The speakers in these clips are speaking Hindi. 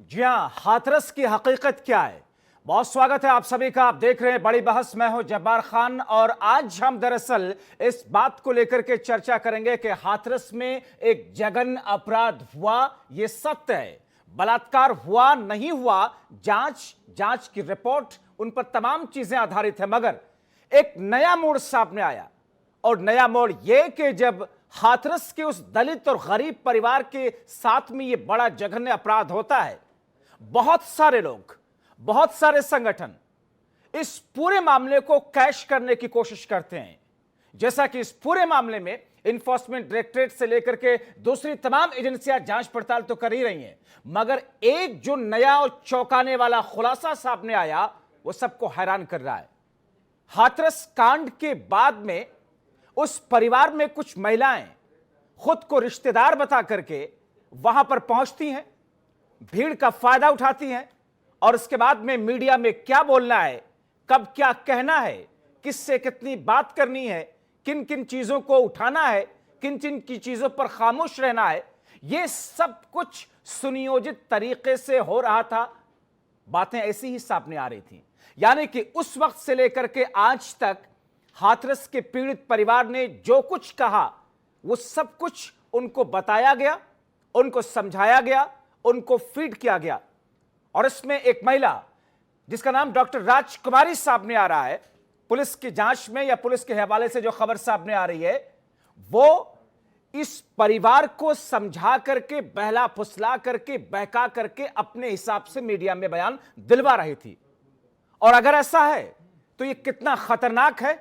जी हाँ, हाथरस की हकीकत क्या है। बहुत स्वागत है आप सभी का। आप देख रहे हैं बड़ी बहस। मैं हूं जब्बार खान और आज हम दरअसल इस बात को लेकर के चर्चा करेंगे कि हाथरस में एक जघन्य अपराध हुआ, यह सत्य है। बलात्कार हुआ नहीं हुआ, जांच की रिपोर्ट, उन पर तमाम चीजें आधारित है, मगर एक नया मोड़ सामने आया। और नया मोड़ यह कि जब हाथरस के उस दलित और गरीब परिवार के साथ में यह बड़ा जघन्य अपराध होता है, बहुत सारे लोग, बहुत सारे संगठन इस पूरे मामले को कैश करने की कोशिश करते हैं। जैसा कि इस पूरे मामले में इन्फोर्समेंट डायरेक्टरेट से लेकर के दूसरी तमाम एजेंसियां जांच पड़ताल तो कर ही रही हैं, मगर एक जो नया और चौंकाने वाला खुलासा सामने आया वो सबको हैरान कर रहा है। हाथरस कांड के बाद में उस परिवार में कुछ महिलाएं खुद को रिश्तेदार बता करके वहां पर पहुंचती हैं, भीड़ का फायदा उठाती हैं और उसके बाद में मीडिया में क्या बोलना है, कब क्या कहना है, किससे कितनी बात करनी है, किन किन चीजों को उठाना है, किन किन की चीजों पर खामोश रहना है, यह सब कुछ सुनियोजित तरीके से हो रहा था। बातें ऐसी ही सामने आ रही थी। यानी कि उस वक्त से लेकर के आज तक हाथरस के पीड़ित परिवार ने जो कुछ कहा वो सब कुछ उनको बताया गया, उनको समझाया गया, उनको फीड किया गया। और इसमें एक महिला जिसका नाम डॉक्टर राजकुमारी सामने आ रहा है, पुलिस की जांच में या पुलिस के हवाले से जो खबर सामने आ रही है, वो इस परिवार को समझा करके, बहला फुसला करके, बहका करके अपने हिसाब से मीडिया में बयान दिलवा रही थी। और अगर ऐसा है तो ये कितना खतरनाक है,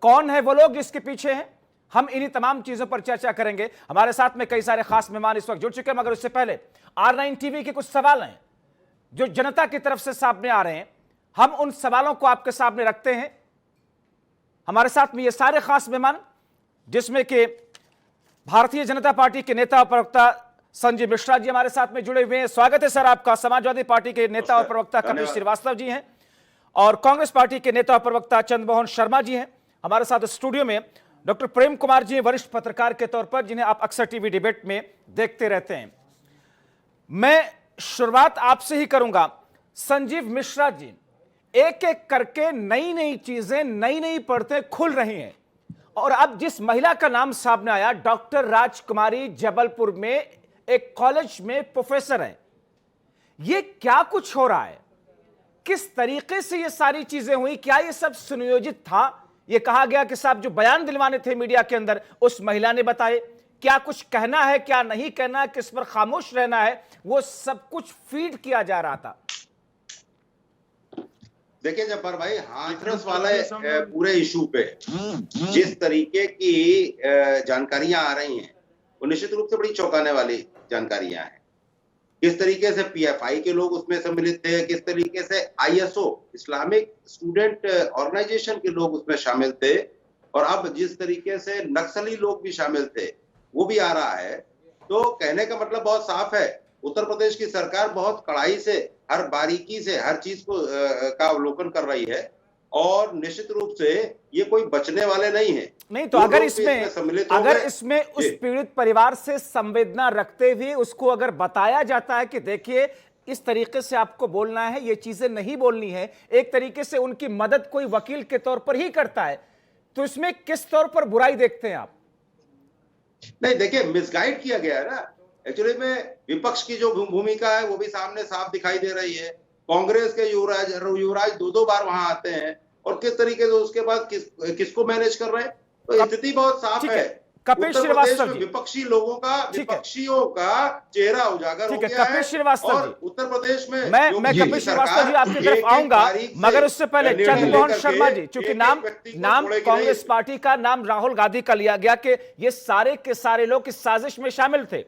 कौन है वो लोग जिसके पीछे हैं, हम इन्हीं तमाम चीजों पर चर्चा करेंगे। हमारे साथ में कई सारे खास मेहमान इस वक्त जुड़ चुके हैं, मगर उससे पहले R9 टीवी के कुछ सवाल हैं जो जनता की तरफ से सामने आ रहे हैं। हम उन सवालों को आपके सामने रखते हैं। हमारे साथ में ये सारे खास मेहमान, जिसमें कि भारतीय जनता पार्टी के नेता और प्रवक्ता संजीव मिश्रा जी हमारे साथ में जुड़े हुए हैं। स्वागत है सर आपका। समाजवादी पार्टी के नेता और प्रवक्ता कपिल श्रीवास्तव जी हैं और कांग्रेस पार्टी के नेता और प्रवक्ता चंद्रमोहन शर्मा जी हैं। हमारे साथ स्टूडियो में डॉक्टर प्रेम कुमार जी, वरिष्ठ पत्रकार के तौर पर, जिन्हें आप अक्सर टीवी डिबेट में देखते रहते हैं। मैं शुरुआत आपसे ही करूंगा। संजीव मिश्रा जी, एक एक करके नई नई चीजें, नई नई परतें खुल रही हैं और अब जिस महिला का नाम सामने आया, डॉक्टर राजकुमारी, जबलपुर में एक कॉलेज में प्रोफेसर है, ये क्या कुछ हो रहा है, किस तरीके से ये सारी चीजें हुई, क्या ये सब सुनियोजित था? ये कहा गया कि साहब जो बयान दिलवाने थे मीडिया के अंदर उस महिला ने बताए, क्या कुछ कहना है, क्या नहीं कहना है, किस पर खामोश रहना है, वो सब कुछ फीड किया जा रहा था। देखिए जब्बार भाई, हाथरस वाले पूरे इशू पे जिस तरीके की जानकारियां आ रही हैं वो निश्चित रूप से बड़ी चौंकाने वाली जानकारियां हैं। किस तरीके से PFI के लोग उसमें सम्मिलित थे, किस तरीके से ISO इस्लामिक स्टूडेंट ऑर्गेनाइजेशन के लोग उसमें शामिल थे, और अब जिस तरीके से नक्सली लोग भी शामिल थे वो भी आ रहा है। तो कहने का मतलब बहुत साफ है, उत्तर प्रदेश की सरकार बहुत कड़ाई से, हर बारीकी से हर चीज को का अवलोकन कर रही है और निश्चित रूप से ये कोई बचने वाले नहीं है। नहीं तो अगर इसमें उस पीड़ित परिवार से संवेदना रखते हुए उसको अगर बताया जाता है कि देखिए इस तरीके से आपको बोलना है, ये चीजें नहीं बोलनी है, एक तरीके से उनकी मदद कोई वकील के तौर पर ही करता है, तो इसमें किस तौर पर बुराई देखते हैं आप? नहीं देखिए, मिसगाइड किया गया है ना। एक्चुअली में विपक्ष की जो भूमिका है वो भी सामने साफ दिखाई दे रही है। कांग्रेस के युवराज दो बार वहां आते हैं और किस तरीके से उसके बाद किसको मैनेज कर रहे हैं, तो स्थिति बहुत साफ है। कपिल श्रीवास्तव जी, विपक्षी लोगों का, विपक्षियों का चेहरा उजागर हो गया है। कपिल श्रीवास्तव जी, उत्तर प्रदेश में मैं कपिल श्रीवास्तव जी आपकी तरफ आऊंगा, मगर उससे पहले चंद्रमोहन शर्मा जी, चूंकि नाम कांग्रेस पार्टी का नाम राहुल गांधी का लिया गया कि ये सारे के सारे लोग इस साजिश में शामिल थे।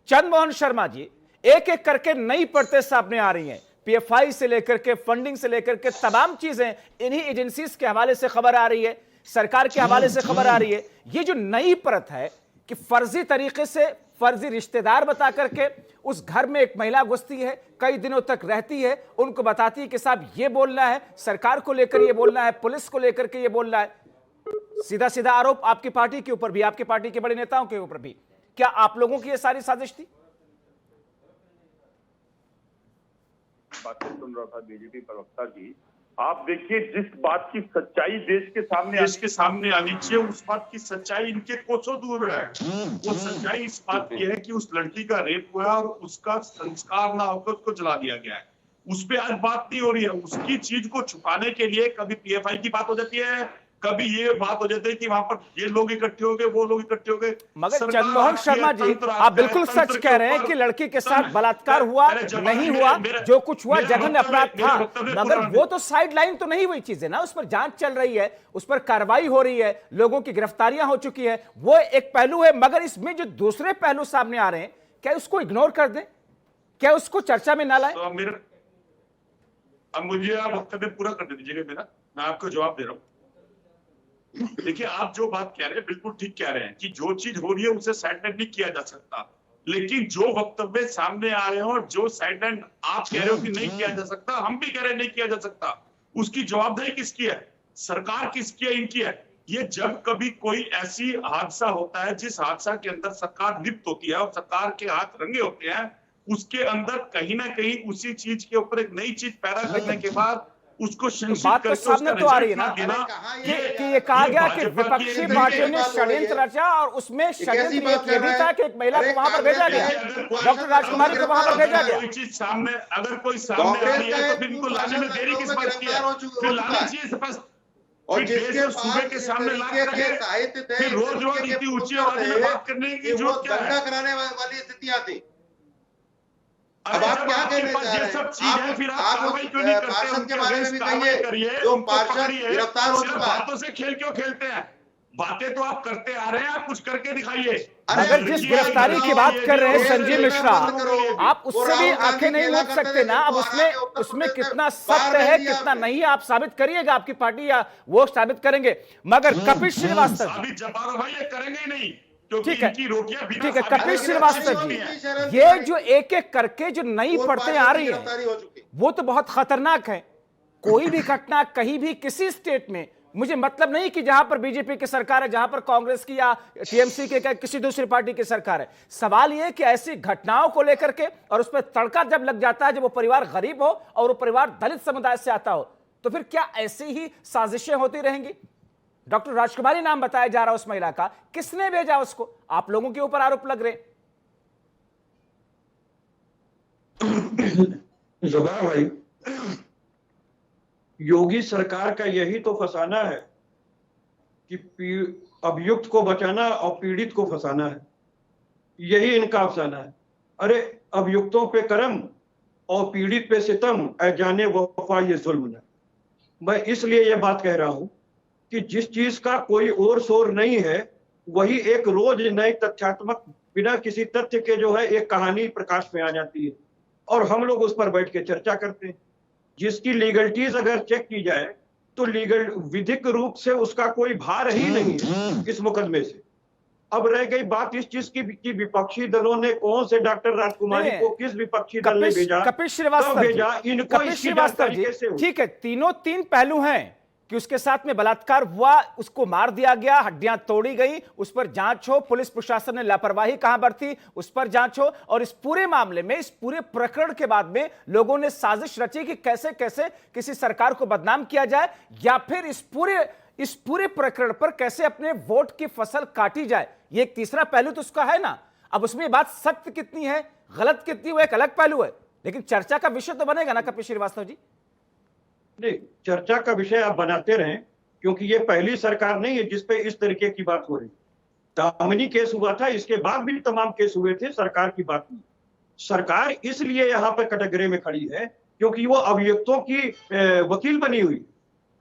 चंद्रमोहन शर्मा जी, एक एक करके नई परतें सामने आ रही हैं, PFI से लेकर के, फंडिंग से लेकर के तमाम चीजें इन्हीं एजेंसीज के हवाले से खबर आ रही है, सरकार के हवाले से खबर आ रही है। ये जो नई परत है कि फर्जी तरीके से फर्जी रिश्तेदार बता करके उस घर में एक महिला घुसती है, कई दिनों तक रहती है, उनको बताती है कि साहब ये बोलना है, सरकार को लेकर ये बोलना है, पुलिस को लेकर के ये बोलना है। सीधा सीधा आरोप आपकी पार्टी के ऊपर भी, आपकी पार्टी के बड़े नेताओं के ऊपर भी। क्या आप लोगों की ये सारी साजिश थी? बातें सुन रहा था बीजेपी प्रवक्ता की। आप देखिए, जिस बात की सच्चाई देश के सामने आनी चाहिए, उस बात की सच्चाई इनके कोसों दूर है। वो सच्चाई इस बात की है कि उस लड़की का रेप हुआ और उसका संस्कार ना होकर उसको जला दिया गया है। उस पे आज बात नहीं हो रही है। उसकी चीज को छुपाने के लिए कभी पीएफआई की बात हो जाती है, कभी ये बात हो जाती है कि वहां पर ये लोग इकट्ठे हो गए, वो लोग इकट्ठे हो गए। मगर चंद्रमोहन शर्मा जी, आप बिल्कुल सच कह रहे हैं कि लड़की के साथ बलात्कार हुआ नहीं हुआ, जो कुछ हुआ जघन्य अपराध था, मगर वो तो साइड लाइन तो नहीं हुई चीजें ना, उस पर जांच चल रही है, उस पर कार्रवाई हो रही है, लोगों की गिरफ्तारियां हो चुकी है, वो एक पहलू है। मगर इसमें जो दूसरे पहलू सामने आ रहे हैं, क्या उसको इग्नोर कर दें, क्या उसको चर्चा में ना लाएं? तो अब मुझे आप वक्तव्य पूरा कर दीजिएगा मेरा, मैं आपको जवाब दे रहा हूं। देखिए, आप जो बात कह रहे हैं बिल्कुल ठीक कह रहे हैं कि जो चीज हो रही है उसे साइडलाइन नहीं किया जा सकता, लेकिन जो वक्तव्य सामने आ रहे हो और जो साइडलाइन आप कह रहे हो कि नहीं किया जा सकता, हम भी कह रहे हैं नहीं किया जा सकता, उसकी जवाबदारी किसकी है? सरकार किसकी है? इनकी है। ये जब कभी कोई ऐसी हादसा होता है जिस हादसा के अंदर सरकार लिप्त होती है और सरकार के हाथ रंगे होते हैं, उसके अंदर कहीं ना कहीं उसी चीज के ऊपर एक नई चीज पैदा करने के बाद उसको बात तो सामने तो आ रही है ना कि ये कहा गया कि विपक्षी पार्टियों ने षड्यंत्र रचा और उसमें षड्यंत्र ये भी था कि एक महिला को वहां पर भेजा गया, डॉक्टर राजकुमारी को वहां पर भेजा गया। सामने अगर कोई सामने आ रही है तो फिर इनको लाने में देरी किस बात की है? फिर लाना चाहिए स्पष्ट। और जिसके सूबे के सामने लाके फिर रोज इतनी ऊंची आवाज में बात करने की जरूरत क्या है? कराने वाली स्थितियां थी। अब आप क्या कहने चाह रहे हैं? फिर आप कार्रवाई क्यों नहीं करते? पार्षद के बारे में भी कहिए, जो पार्षद गिरफ्तार हो चुका है। बातों से खेल क्यों खेलते हैं? बातें तो आप करते आ रहे हैं, आप कुछ करके दिखाइए। अगर जिस गिरफ्तारी की बात कर रहे हैं संजीव मिश्रा, आप उससे भी आंखें नहीं मूंद सकते ना। अब उसमें कितना सत्य है कितना नहीं, आप साबित करिएगा, आपकी पार्टी या वो साबित करेंगे। मगर कपिल श्रीवास्तव करेंगे ही नहीं, ठीक है, ठीक है कपिल श्रीवास्तव जी, ये जो एक एक करके जो नई पड़ते आ रही है वो तो बहुत खतरनाक है। कोई भी घटना कहीं भी किसी स्टेट में, मुझे मतलब नहीं कि जहां पर बीजेपी की सरकार है, जहां पर कांग्रेस की या टीएमसी के किसी दूसरी पार्टी की सरकार है, सवाल यह कि ऐसी घटनाओं को लेकर के और उस पर तड़का जब लग जाता है, जब वो परिवार गरीब हो और वो परिवार दलित समुदाय से आता हो, तो फिर क्या ऐसी ही साजिशें होती रहेंगी? डॉक्टर राजकुमारी नाम बताया जा रहा है उस महिला का, किसने भेजा उसको? आप लोगों के ऊपर आरोप लग रहे। जुबान भाई, योगी सरकार का यही तो फसाना है कि अभियुक्त को बचाना और पीड़ित को फंसाना है, यही इनका अफसाना है। अरे अभियुक्तों पे करम और पीड़ित पे सितम, ऐ जाने वफा ये जुल्म है। मैं इसलिए यह बात कह रहा हूं कि जिस चीज का कोई और शोर नहीं है, वही एक रोज नए तथ्यात्मक बिना किसी तथ्य के जो है एक कहानी प्रकाश में आ जाती है और हम लोग उस पर बैठ के चर्चा करते हैं। जिसकी लीगलिटीज अगर चेक की जाए तो लीगल विधिक रूप से उसका कोई भार ही नहीं है इस मुकदमे से। अब रह गई बात इस चीज की विपक्षी दलों ने कौन से डॉक्टर राजकुमारी को किस विपक्षी दल ने भेजा, कपिल श्रीवास्तव जी, ठीक है, तीन पहलू हैं कि उसके साथ में बलात्कार हुआ, उसको मार दिया गया, हड्डियां तोड़ी गई, उस पर जांच हो, पुलिस प्रशासन ने लापरवाही कहां बरती उस पर जांच हो, और इस पूरे मामले में, इस पूरे प्रकरण के बाद में लोगों ने साजिश रची कि कैसे कैसे किसी सरकार को बदनाम किया जाए, या फिर इस पूरे प्रकरण पर कैसे अपने वोट की फसल काटी जाए। ये एक तीसरा पहलू तो उसका है ना। अब उसमें बात सत्य कितनी है, गलत कितनी, वो एक अलग पहलू है, लेकिन चर्चा का विषय तो बनेगा ना कपिल श्रीवास्तव जी। नहीं, चर्चा का विषय आप बनाते रहें, क्योंकि ये पहली सरकार नहीं है जिसपे इस तरीके की बात हो रही। दामिनी केस हुआ था, इसके बाद भी तमाम केस हुए थे, सरकार की बात नहीं। सरकार इसलिए यहाँ पर कटघरे में खड़ी है क्योंकि वो अभियुक्तों की वकील बनी हुई,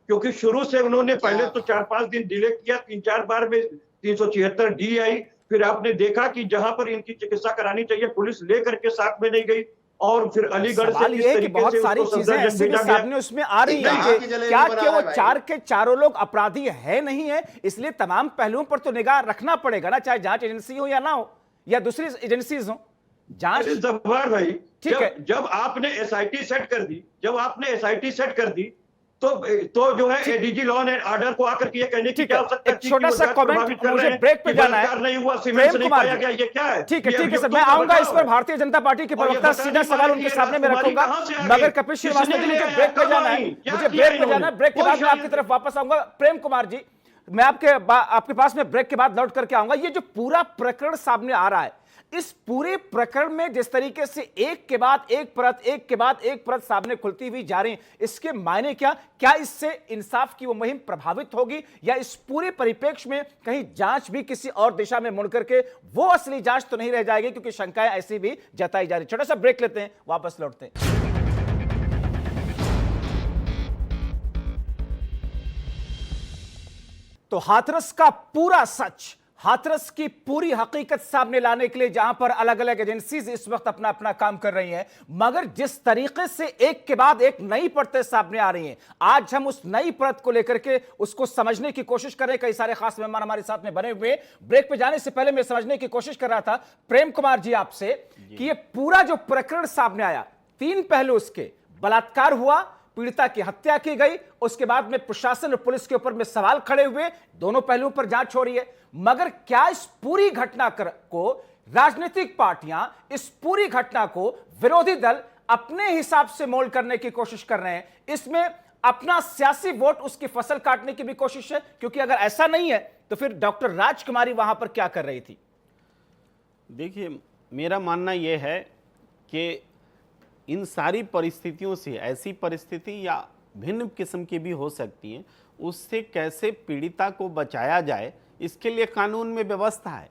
क्योंकि शुरू से उन्होंने पहले तो 4-5 दिन डिले किया, 3-4 बार में 376 डी आई, फिर आपने देखा कि जहां पर इनकी चिकित्सा करानी चाहिए पुलिस लेकर के साथ में नहीं गई, और फिर अलीगढ़ से किस तरीके बहुत सारी चीजें ऐसी के सामने उसमें आ रही हैं कि क्या वो चार के चारों लोग अपराधी है नहीं है, इसलिए तमाम पहलुओं पर तो निगाह रखना पड़ेगा ना, चाहे जांच एजेंसी हो या ना हो या दूसरी एजेंसीज हो। जांच जब्बार भाई, ठीक है, जब आपने एसआईटी सेट कर दी, तो जो है एडीजी लॉ एंड ऑर्डर को आकर के ये कहने की ठीक है, क्या आवश्यकता एक छोटा सा कमेंट, मुझे ब्रेक पे जाना है। नहीं हुआ, सीमेंट नहीं पाया गया, ये क्या है? ठीक है सर, मैं आऊंगा इस पर। भारतीय जनता पार्टी के प्रवक्ता सीधा सवाल उनके सामने में रखूंगा, मगर कपिल श्रीवास्तव जी मुझे ब्रेक पे जाना है, मुझे ब्रेक पे जाना है। ब्रेक के बाद मैं आपकी तरफ वापस आऊंगा। प्रेम कुमार जी, मैं आपके पास में ब्रेक के बाद लौट करके आऊंगा। ये जो पूरा प्रकरण सामने आ रहा है, इस पूरे प्रकरण में जिस तरीके से एक के बाद एक परत सामने खुलती हुई जा रही है, इसके मायने क्या इससे इंसाफ की वो मुहिम प्रभावित होगी, या इस पूरे परिप्रेक्ष्य में कहीं जांच भी किसी और दिशा में मुड़ करके वो असली जांच तो नहीं रह जाएगी, क्योंकि शंकाएं ऐसी भी जताई जा रही। छोटा सा ब्रेक लेते हैं, वापस लौटते हैं। तो हाथरस का पूरा सच, हाथरस की पूरी हकीकत सामने लाने के लिए जहां पर अलग अलग एजेंसीज इस वक्त अपना अपना काम कर रही हैं, मगर जिस तरीके से एक के बाद एक नई परतें सामने आ रही हैं, आज हम उस नई परत को लेकर के उसको समझने की कोशिश कर रहे हैं। कई सारे खास मेहमान हमारे साथ में बने हुए। ब्रेक पे जाने से पहले मैं समझने की कोशिश कर रहा था प्रेम कुमार जी आपसे कि ये पूरा जो प्रकरण सामने आया, 3 पहलू उसके, बलात्कार हुआ, पीड़िता की हत्या की गई, उसके बाद में प्रशासन और पुलिस के ऊपर में सवाल खड़े हुए, दोनों पहलुओं पर जांच हो रही है। मगर क्या इस पूरी घटना को राजनीतिक पार्टियां, इस पूरी घटना को विरोधी दल अपने हिसाब से मोल्ड करने की कोशिश कर रहे हैं? इसमें अपना सियासी वोट, उसकी फसल काटने की भी कोशिश है? क्योंकि अगर ऐसा नहीं है तो फिर डॉक्टर राजकुमारी वहां पर क्या कर रही थी? देखिए, मेरा मानना यह है कि इन सारी परिस्थितियों से, ऐसी परिस्थिति या भिन्न किस्म की भी हो सकती हैं, उससे कैसे पीड़िता को बचाया जाए, इसके लिए कानून में व्यवस्था है।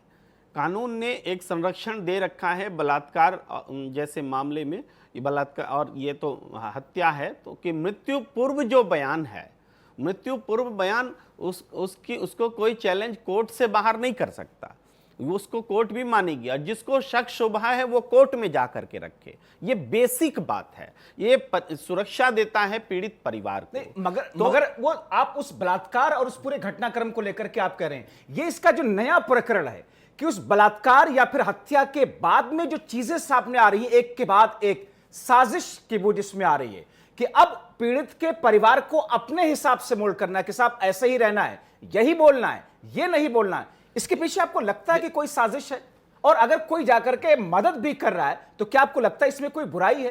कानून ने एक संरक्षण दे रखा है बलात्कार जैसे मामले में। ये बलात्कार और ये तो हत्या है, तो कि मृत्यु पूर्व जो बयान है, मृत्यु पूर्व बयान उसको कोई चैलेंज कोर्ट से बाहर नहीं कर सकता, उसको कोर्ट भी मानेगी, और जिसको शक शुबह है वो कोर्ट में जा करके रखे। ये बेसिक बात है, ये सुरक्षा देता है पीड़ित परिवार को। मगर वो आप उस बलात्कार और उस पूरे घटनाक्रम को लेकर के आप कह रहे हैं, ये इसका जो नया प्रकरण है कि उस बलात्कार या फिर हत्या के बाद में जो चीजें सामने आ रही है, एक के बाद एक साजिश की बूझ इसमें आ रही है कि अब पीड़ित के परिवार को अपने हिसाब से मोल्ड करना है कि साहब ऐसे ही रहना है, यही बोलना है, ये नहीं बोलना है। इसके पीछे आपको लगता है कि कोई साजिश है? और अगर कोई जाकर के मदद भी कर रहा है तो क्या आपको लगता है इसमें कोई बुराई है?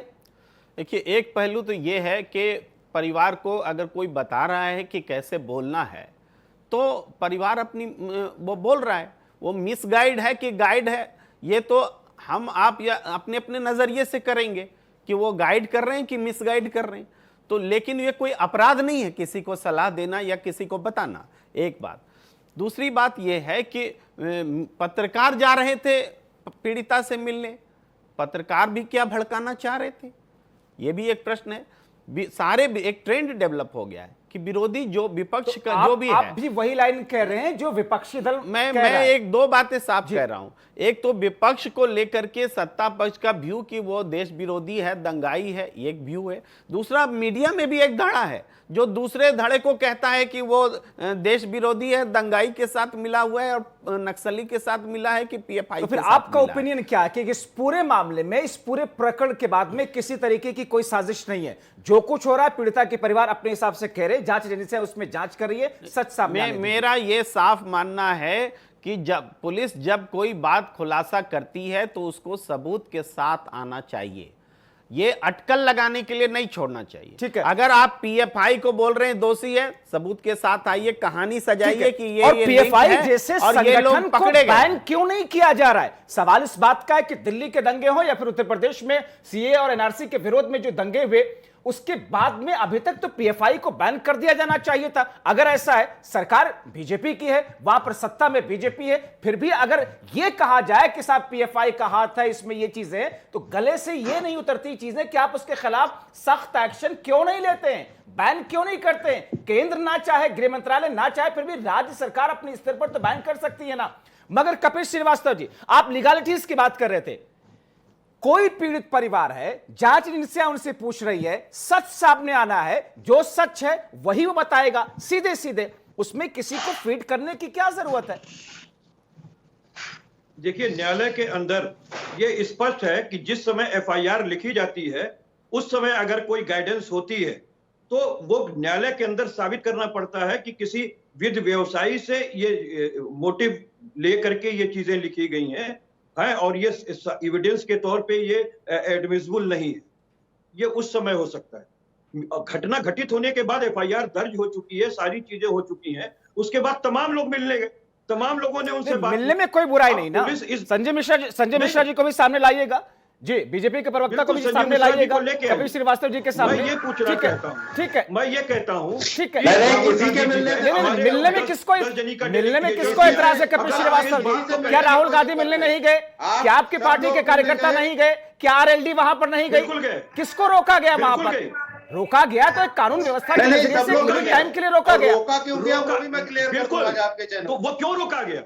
देखिए, एक पहलू तो ये है कि परिवार को अगर कोई बता रहा है कि कैसे बोलना है, तो परिवार अपनी वो बोल रहा है, वो मिसगाइड है कि गाइड है, ये तो हम आप या अपने अपने नजरिए से करेंगे कि वो गाइड कर रहे हैं कि मिसगाइड कर रहे हैं। तो लेकिन ये कोई अपराध नहीं है किसी को सलाह देना या किसी को बताना, एक बात। दूसरी बात यह है कि पत्रकार जा रहे थे पीड़िता से मिलने, पत्रकार भी क्या भड़काना चाह रहे थे, यह भी एक प्रश्न है। सारे एक ट्रेंड डेवलप हो गया है कि विरोधी जो विपक्ष तो का जो भी आप है, भी वही लाइन कह रहे हैं जो विपक्षी दल मैं एक दो बातें साफ कह रहा हूं। एक तो विपक्ष को लेकर के सत्ता पक्ष का व्यू कि वो देश विरोधी है, दंगाई है, एक व्यू है। दूसरा, मीडिया में भी एक धड़ा है जो दूसरे धड़े को कहता है कि वो देश विरोधी है, दंगाई के साथ मिला हुआ है और नक्सली के साथ मिला है कि पीएफआई। तो फिर आपका ओपिनियन क्या है कि इस पूरे मामले में, इस पूरे प्रकरण के बाद में किसी तरीके की कोई साजिश नहीं है? जो कुछ हो रहा है पीड़िता के परिवार अपने हिसाब से कह रहे, जांच एजेंसी उसमें जांच कर रही है, सच सामने मेरा ये साफ मानना है कि जब पुलिस कोई बात खुलासा करती है तो उसको सबूत के साथ आना चाहिए, ये अटकल लगाने के लिए नहीं छोड़ना चाहिए। ठीक है, अगर आप पीएफआई को बोल रहे हैं दोषी है, सबूत के साथ आइए, कहानी सजाइए कि ये और पीएफआई जैसे और ये लोग संगठन को पकड़े गए। बैन क्यों नहीं किया जा रहा है? सवाल इस बात का है कि दिल्ली के दंगे हो या फिर उत्तर प्रदेश में सीए और एनआरसी के विरोध में जो दंगे हुए, उसके बाद में अभी तक तो पीएफआई को बैन कर दिया जाना चाहिए था। अगर ऐसा है, सरकार बीजेपी की है, वहां पर सत्ता में बीजेपी है, फिर भी अगर यह कहा जाए कि साहब पीएफआई का हाथ है इसमें, ये चीजें तो गले से ये नहीं उतरती चीजें कि आप उसके खिलाफ सख्त एक्शन क्यों नहीं लेते हैं, बैन क्यों नहीं करते हैं? केंद्र ना चाहे, गृह मंत्रालय ना चाहे, फिर भी राज्य सरकार अपने स्तर पर तो बैन कर सकती है ना। मगर कपिल श्रीवास्तव जी, आप लीगलिटीज की बात कर रहे थे, कोई पीड़ित परिवार है, जांच एजेंसियां उनसे पूछ रही है, सच सामने आना है, जो सच है वही वो बताएगा सीधे सीधे, उसमें किसी को फीड करने की क्या जरूरत है? देखिए, न्यायालय के अंदर ये स्पष्ट है कि जिस समय एफआईआर लिखी जाती है उस समय अगर कोई गाइडेंस होती है तो वो न्यायालय के अंदर साबित करना पड़ता है कि किसी विद व्यवसायी से ये मोटिव लेकर के ये चीजें लिखी गई हैं और ये एविडेंस के तौर पे ये एडमिसिबल नहीं है। ये उस समय हो सकता है। घटना घटित होने के बाद एफआईआर दर्ज हो चुकी है, सारी चीजें हो चुकी हैं, उसके बाद तमाम लोग मिलने गए, तमाम लोगों ने उनसे बात मिलने में कोई बुराई नहीं ना। संजय मिश्रा जी को भी सामने लाइएगा जी, बीजेपी के प्रवक्ता को भी सामने लाइएगा, कपिल श्रीवास्तव जी के सामने। मैं ये पूछ रहा कहता हूं, ठीक है, मैं ये कहता हूं, ठीक है, मिलने में किसको एतराज है? कपिल श्रीवास्तव जी, क्या राहुल गांधी मिलने नहीं गए? क्या आपकी पार्टी के कार्यकर्ता नहीं गए? क्या आरएलडी वहां पर नहीं गई? किसको रोका गया वहां पर? रोका गया तो एक कानून व्यवस्था के नजरिए से कुछ टाइम के लिए रोका गया। रोका क्यों गया वो भी मैं क्लियर कर दूंगा आपके चैनल। तो वो क्यों रोका गया?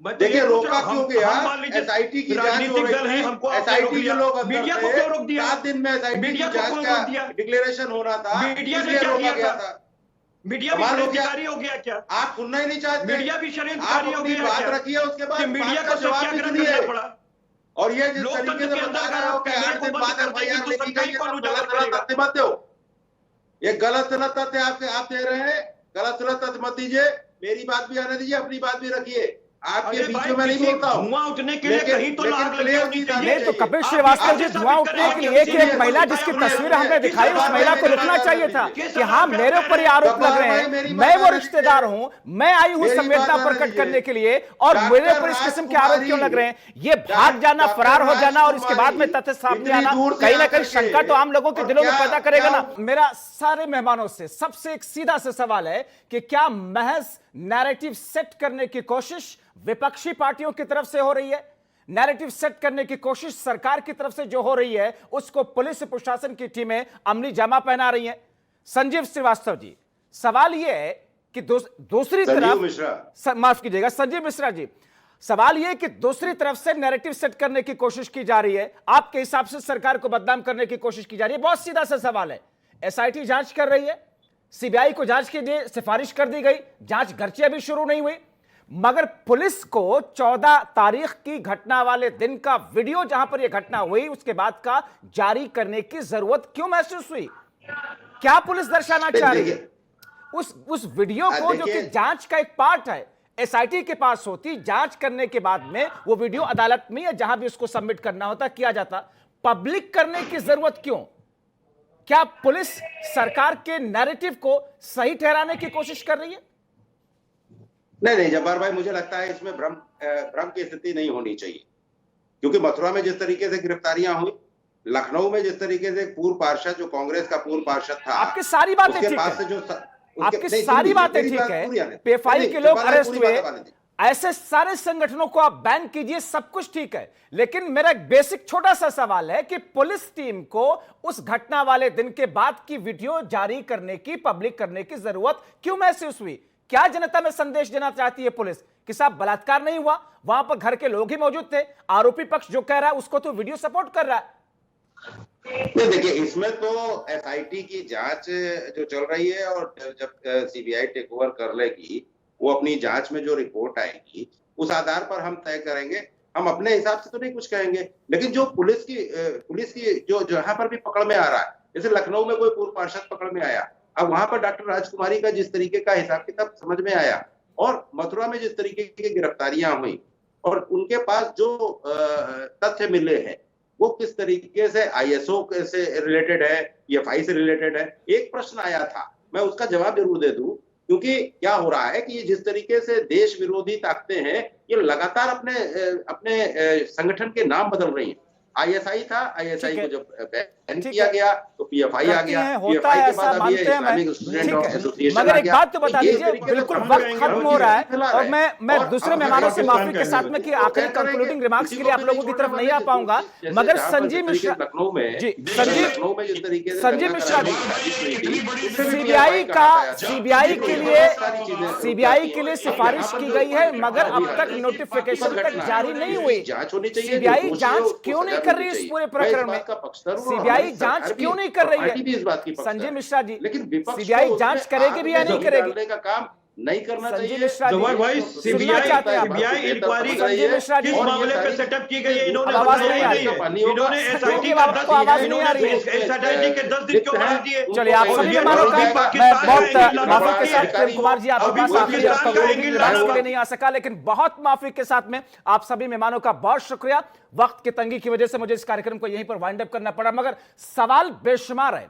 देखिए रोका क्यों गया? एसआईटी की जांच हो रही थी, एसआईटी के लोग मीडिया को क्यों रोक दिया? 7 दिन में एसआईटी की जांच का डिक्लेरेशन होना था, इसलिए रोका गया था। मीडिया भी षड्यंत्रकारी हो गया क्या? आप सुनना ही नहीं चाहते। मीडिया भी षड्यंत्रकारी हो गया? बात रखिए, उसके बाद मीडिया को जवाब भी करना पड़ा। और ये जिस तरीके से बता रहा हो कि 8 दिन बाद एफआईआर लिखी गई है, गलत तथ्य मत दो। ये गलत तथ्य आप दे रहे हैं, गलत तथ्य मत दीजिए। मेरी बात भी आने दीजिए, अपनी बात भी रखिए। आपके बीच में मैं नहीं बोलता हूं। धुआं उठने के लिए कहीं तो लाग लगे होनी चाहिए। नहीं तो कपिल श्रीवास्तव जी, धुआं उठने के लिए कि एक महिला जिसकी तस्वीर हमने दिखाई, उस महिला को रुकना चाहिए था कि हाँ मेरे ऊपर ये आरोप लग रहे हैं, मैं वो रिश्तेदार हूं, मैं आई हूं संवेदना प्रकट करने के लिए, और मेरे ऊपर इस किस्म के आरोप क्यों लग रहे हैं? ये भाग जाना, फरार हो जाना और इसके बाद में तथ्य सामने आना कहीं ना कहीं शंका तो आम लोगों के दिलों में पैदा करेगा ना। मेरा सारे मेहमानों से सबसे एक सीधा सा सवाल है कि क्या महज नैरेटिव सेट करने की कोशिश विपक्षी पार्टियों की तरफ से हो रही है? नैरेटिव सेट करने की कोशिश सरकार की तरफ से जो हो रही है, उसको पुलिस प्रशासन की टीमें अमली जामा पहना रही हैं। संजीव श्रीवास्तव जी, सवाल यह है कि दूसरी तरफ, माफ कीजिएगा संजीव मिश्रा जी, सवाल यह कि दूसरी तरफ से नैरेटिव सेट करने की कोशिश की जा रही है, आपके हिसाब से सरकार को बदनाम करने की कोशिश की जा रही है। बहुत सीधा सा सवाल है। एसआईटी जांच कर रही है, सीबीआई को जांच के लिए सिफारिश कर दी गई, जांच गर्चिया भी शुरू नहीं हुई, मगर पुलिस को 14 तारीख की घटना वाले दिन का वीडियो, जहां पर यह घटना हुई उसके बाद का, जारी करने की जरूरत क्यों महसूस हुई? क्या पुलिस दर्शाना चाह रही है? उस वीडियो को, जो कि जांच का एक पार्ट है, एसआईटी के पास होती, जांच करने के बाद में वो वीडियो अदालत में या जहां भी उसको सबमिट करना होता किया जाता, पब्लिक करने की जरूरत क्यों? क्या पुलिस सरकार के नैरेटिव को सही ठहराने की कोशिश कर रही है? नहीं जब्बार भाई, मुझे लगता है इसमें भ्रम की स्थिति नहीं होनी चाहिए, क्योंकि मथुरा में जिस तरीके से गिरफ्तारियां हुई, लखनऊ में जिस तरीके से पूर्व पार्षद, जो कांग्रेस का पूर्व पार्षद था, आपकी सारी बातें ठीक है, आपकी सारी बातें ठीक है, पीएफआई के लोग अरेस्ट हुए, ऐसे सारे संगठनों को आप बैन कीजिए, सब कुछ ठीक है, लेकिन मेरा एक बेसिक छोटा सा सवाल है कि पुलिस टीम को उस घटना वाले दिन के बाद की वीडियो जारी करने की, पब्लिक करने की जरूरत क्यों महसूस हुई? क्या जनता में संदेश देना चाहती है पुलिस कि साहब बलात्कार नहीं हुआ, वहां पर घर के लोग ही मौजूद थे, आरोपी पक्ष जो कह रहा है उसको तो वीडियो सपोर्ट कर रहा है? देखिए, इसमें तो एसआईटी की जांच जो चल रही है, और जब सीबीआई टेक ओवर कर लेगी, वो अपनी जांच में जो रिपोर्ट आएगी उस आधार पर हम तय करेंगे। हम अपने हिसाब से तो नहीं कुछ कहेंगे, लेकिन जो पुलिस की जो जहां पर भी पकड़ में आ रहा है, जैसे लखनऊ में कोई पूर्व पार्षद पकड़ में आया, अब वहां पर डॉक्टर राजकुमारी का जिस तरीके का हिसाब किताब समझ में आया, और मथुरा में जिस तरीके की गिरफ्तारियां हुई और उनके पास जो तथ्य मिले हैं वो किस तरीके से आईएसओ से रिलेटेड है, पीएफआई से रिलेटेड है, एक प्रश्न आया था, मैं उसका जवाब जरूर दे दूं, क्योंकि क्या हो रहा है कि ये जिस तरीके से देश विरोधी ताकतें हैं, ये लगातार अपने संगठन के नाम बदल रही हैं। आईएसआई था, आईएसआई को जब बैन किया गया तो पीएफआई आ गया, पीएफआई के बाद अभी इस्लामिक स्टूडेंट एसोसिएशन आ गया। मगर एक बात तो बता दीजिए, बिल्कुल वक्त खत्म हो रहा है और मैं दूसरे मेहमानों से माफी के साथ में कि आखिरी कंक्लूडिंग रिमार्क्स के लिए आप लोगों की तरफ नहीं आ पाऊंगा, मगर संजीव मिश्रा जी, संजीव मिश्रा जी, सीबीआई के लिए सिफारिश की गई है, मगर अब तक नोटिफिकेशन तक जारी नहीं हुई। सीबीआई जांच क्यों नहीं कर रही है इस पूरे प्रकरण में? सीबीआई जांच क्यों नहीं कर रही है? संजय मिश्रा जी, लेकिन सीबीआई जांच करेगी भी या नहीं करेगी? नहीं करना संजीव चाहिए। मिश्रा जी, जवाहर भाई, सुनना सीबीआई चाहते हैं आप? इंक्वायरी संजीव मिश्रा जी, किस और ये मामले पे सारी- सेटअप की गई है इन्होंने अब आवाज बताया नहीं ही आ नहीं रही है। है। इन्होंने संजीव एसआईटी की का बात 10 को आवाज नहीं आ रही है। एसआईटी के 10 दिन क्यों बढ़ा दिए? चलिए आप और सभी ये मेहमानों का अभी मैं बहुत पाकिस्तान का माफी के साथ अधिकारी प्रेम कुमार जी आपके अभी पास आखिरी पाकिस्तान और का कबूली एंगल बहस डाला के लिए नहीं आ सका, लेकिन बहुत माफी के साथ में आप सभी मेहमानों का बहुत शुक्रिया। वक्त की तंगी की वजह से मुझे इस कार्यक्रम को यहीं पर वाइंड अप करना पड़ा, मगर सवाल बेशुमार है।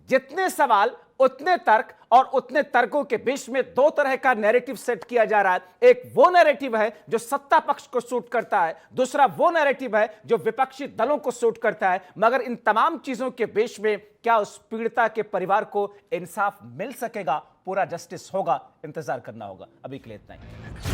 जितने सवाल उतने तर्क, और उतने तर्कों के बीच में दो तरह का नैरेटिव सेट किया जा रहा है। एक वो नैरेटिव है जो सत्ता पक्ष को सूट करता है, दूसरा वो नैरेटिव है जो विपक्षी दलों को सूट करता है। मगर इन तमाम चीजों के बीच में क्या उस पीड़िता के परिवार को इंसाफ मिल सकेगा, पूरा जस्टिस होगा? इंतजार करना होगा। अभी के लिए इतना ही।